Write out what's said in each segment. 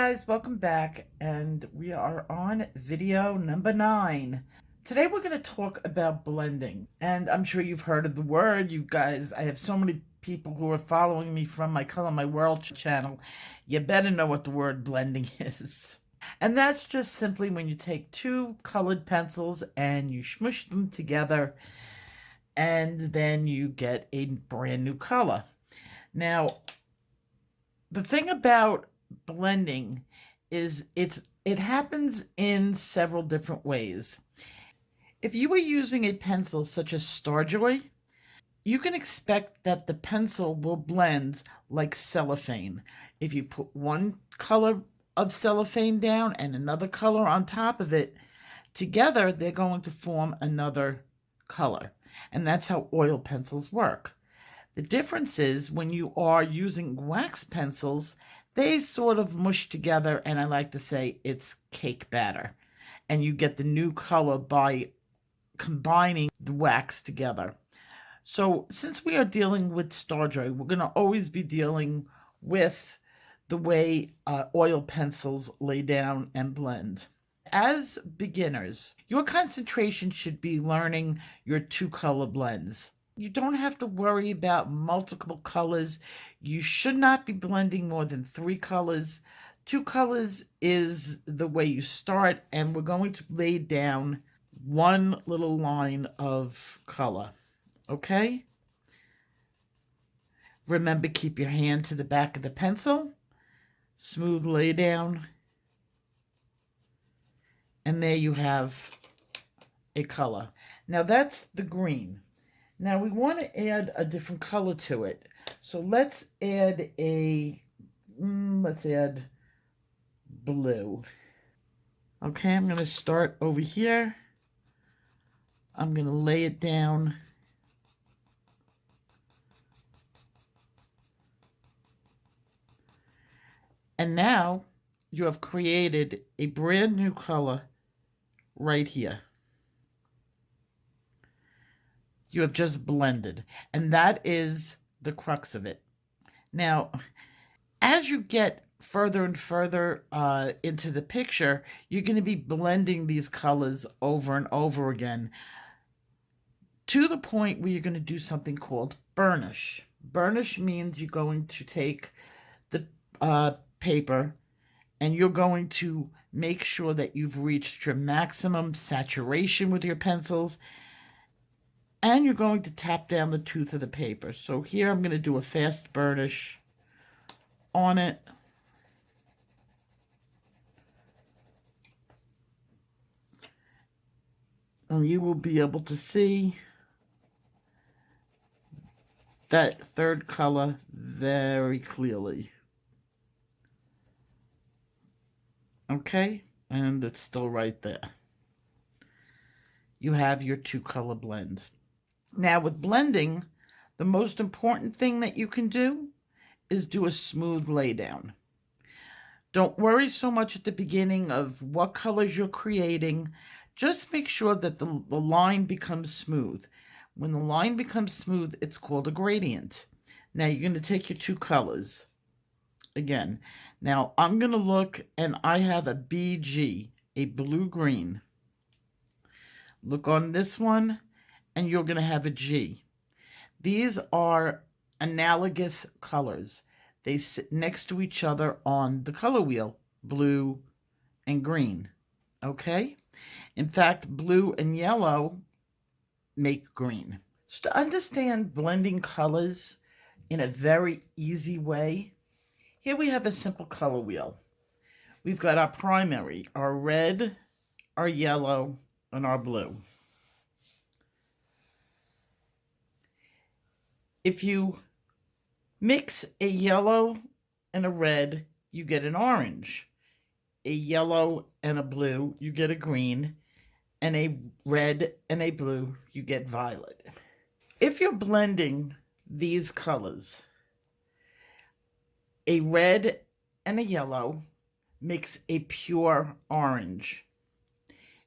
guys, welcome back, and we are on video number 9. Today we're going to talk about blending, and I'm sure you've heard of the word. You guys, I have so many people who are following me from my Color My World channel. You better know what the word blending is. And that's just simply when you take two colored pencils and you smush them together, and then you get a brand new color. Now, the thing about blending is it happens in several different ways. If you were using a pencil such as Starjoy, you can expect that the pencil will blend like cellophane. If you put one color of cellophane down and another color on top of it, together they're going to form another color. And that's how oil pencils work. The difference is when you are using wax pencils, they sort of mush together, and I like to say it's cake batter. And you get the new color by combining the wax together. So since we are dealing with Starjoy, we're going to always be dealing with the way oil pencils lay down and blend. As beginners, your concentration should be learning your two-color blends. You don't have to worry about multiple colors. You should not be blending more than 3 colors. 2 colors is the way you start, and we're going to lay down one little line of color, okay? Remember, keep your hand to the back of the pencil, smooth lay down, and there you have a color. Now that's the green. Now we want to add a different color to it. So let's add let's add blue. Okay, I'm going to start over here. I'm going to lay it down. And now you have created a brand new color right here. You have just blended, and that is the crux of it. Now, as you get further and further into the picture, you're going to be blending these colors over and over again to the point where you're going to do something called burnish. Burnish means you're going to take the paper and you're going to make sure that you've reached your maximum saturation with your pencils, and you're going to tap down the tooth of the paper. So here I'm going to do a fast burnish on it. And you will be able to see that third color very clearly. Okay, and it's still right there. You have your two-color blend. Now with blending, the most important thing that you can do is do a smooth laydown. Don't worry so much at the beginning of what colors you're creating. Just make sure that the line becomes smooth. When the line becomes smooth, it's called a gradient. Now you're going to take your two colors. Again, now I'm going to look, and I have a BG, a blue-green. Look on this one, and you're going to have a G. These are analogous colors. They sit next to each other on the color wheel, blue and green. Okay? In fact, blue and yellow make green. So to understand blending colors in a very easy way, here we have a simple color wheel. We've got our primary, our red, our yellow, and our blue. If you mix a yellow and a red, you get an orange. A yellow and a blue, you get a green. And a red and a blue, you get violet. If you're blending these colors, a red and a yellow makes a pure orange.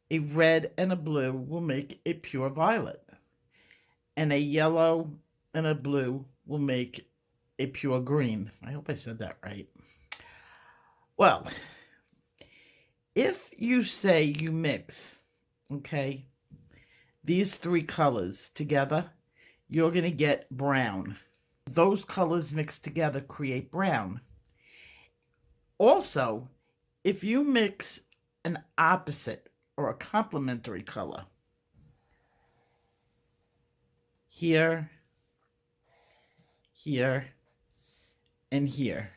A red and a blue will make a pure violet. And a yellow and a blue will make a pure green. I hope I said that right. Well, if you say you mix, okay, these three colors together, you're going to get brown. Those colors mixed together create brown. Also, if you mix an opposite or a complementary color, here, here, and here,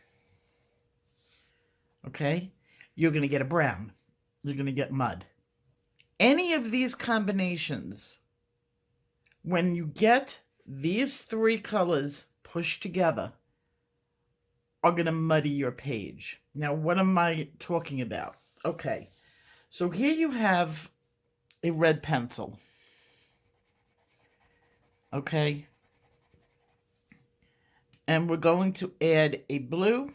okay, you're going to get a brown. You're going to get mud. Any of these combinations, when you get these three colors pushed together, are going to muddy your page. Now, what am I talking about? Okay, so here you have a red pencil. Okay, and we're going to add a blue,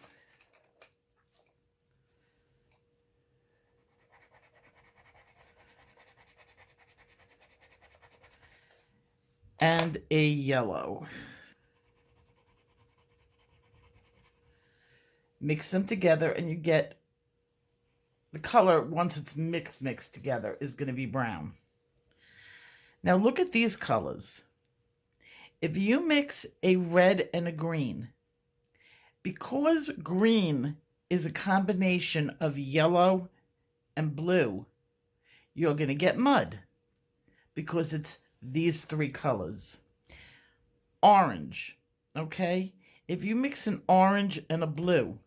and a yellow. Mix them together and you get the color, once it's mixed together, is going to be brown. Now look at these colors. If you mix a red and a green, because green is a combination of yellow and blue, you're going to get mud because it's these three colors. Orange, okay? If you mix an orange and a blue,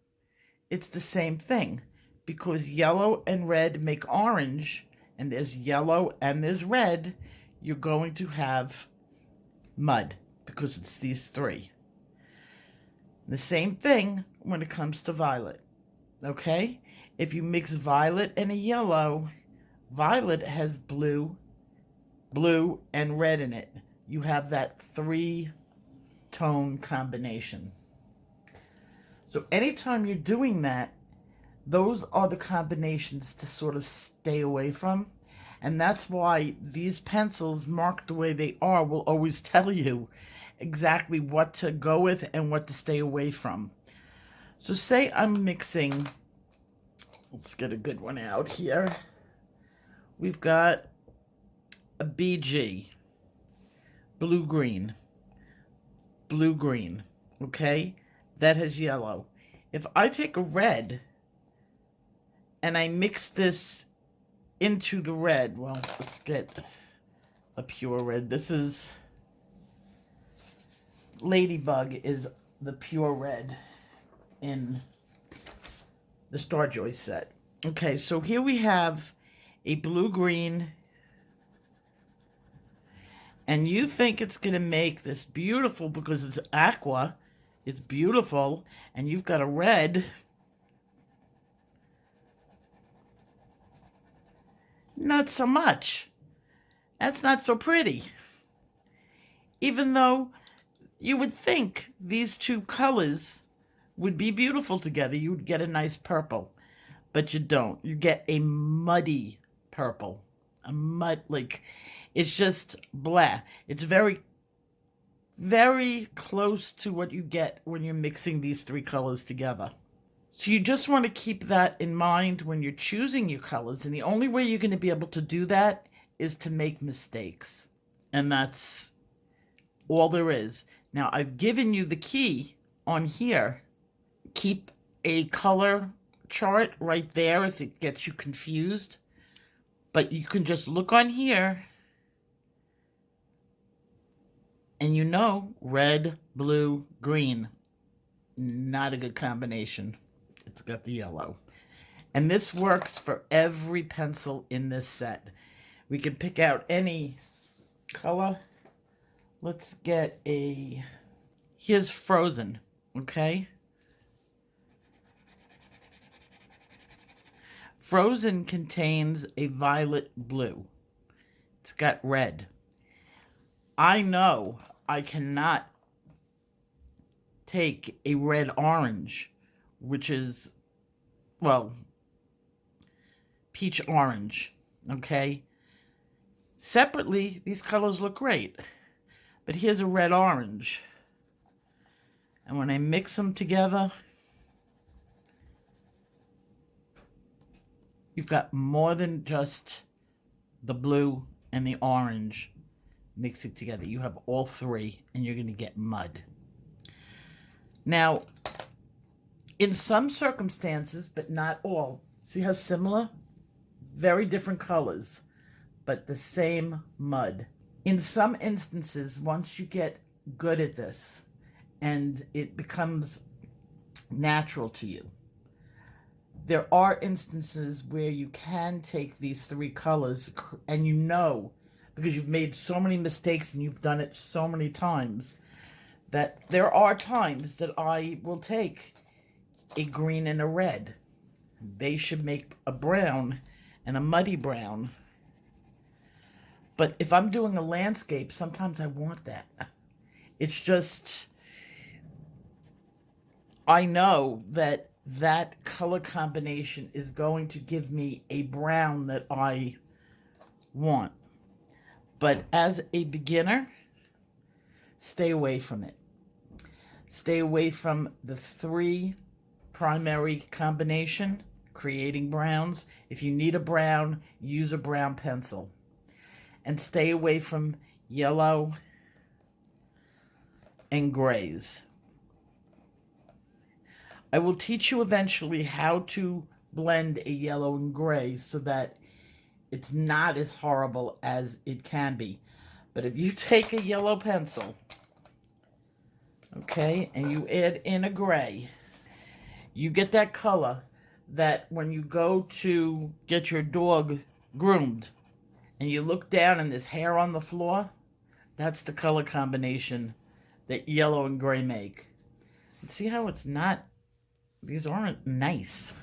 it's the same thing because yellow and red make orange, and there's yellow and there's red. You're going to have mud because it's these three. The same thing when it comes to violet, okay? If you mix violet and a yellow, violet has blue, and red in it. You have that three-tone combination. So anytime you're doing that, those are the combinations to sort of stay away from. And that's why these pencils marked the way they are will always tell you exactly what to go with and what to stay away from. So say I'm mixing, let's get a good one out here. We've got a BG, blue-green, okay? That has yellow. If I take a red and I mix this into the red, well, let's get a pure red. This is Ladybug is the pure red in the Star Joy set. Okay, so here we have a blue-green, and you think it's going to make this beautiful because it's aqua. It's beautiful, and you've got a red. Not so much. That's not so pretty. Even though you would think these two colors would be beautiful together, you would get a nice purple, but you don't. You get a muddy purple. It's just blah. It's very, very close to what you get when you're mixing these three colors together. So you just want to keep that in mind when you're choosing your colors. And the only way you're going to be able to do that is to make mistakes. And that's all there is. Now, I've given you the key on here. Keep a color chart right there if it gets you confused. But you can just look on here. And you know, red, blue, green. Not a good combination. It's got the yellow. And this works for every pencil in this set. We can pick out any color. Let's get a... Here's Frozen, okay? Frozen contains a violet blue. It's got red. I know I cannot take a red orange, which is, well, peach orange, okay? Separately, these colors look great, but here's a red orange. And when I mix them together, you've got more than just the blue and the orange mixing together. You have all three, and you're going to get mud. Now, in some circumstances, but not all, see how similar? Very different colors, but the same mud. In some instances, once you get good at this and it becomes natural to you, there are instances where you can take these three colors and you know, because you've made so many mistakes and you've done it so many times, that there are times that I will take a green and a red. They should make a brown and a muddy brown. But if I'm doing a landscape, sometimes I want that. It's just, I know that that color combination is going to give me a brown that I want. But as a beginner, stay away from it. Stay away from the three primary combination, creating browns. If you need a brown, use a brown pencil. And stay away from yellow and grays. I will teach you eventually how to blend a yellow and gray so that it's not as horrible as it can be. But if you take a yellow pencil, okay, and you add in a gray, you get that color that when you go to get your dog groomed and you look down and there's hair on the floor, that's the color combination that yellow and gray make. And see how it's not, these aren't nice.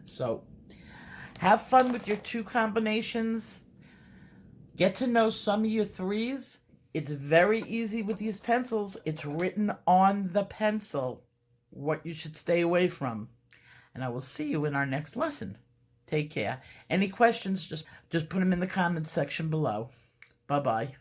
So have fun with your two combinations. Get to know some of your threes. It's very easy with these pencils. It's written on the pencil what you should stay away from. And I will see you in our next lesson. Take care. Any questions, just put them in the comments section below. Bye-bye.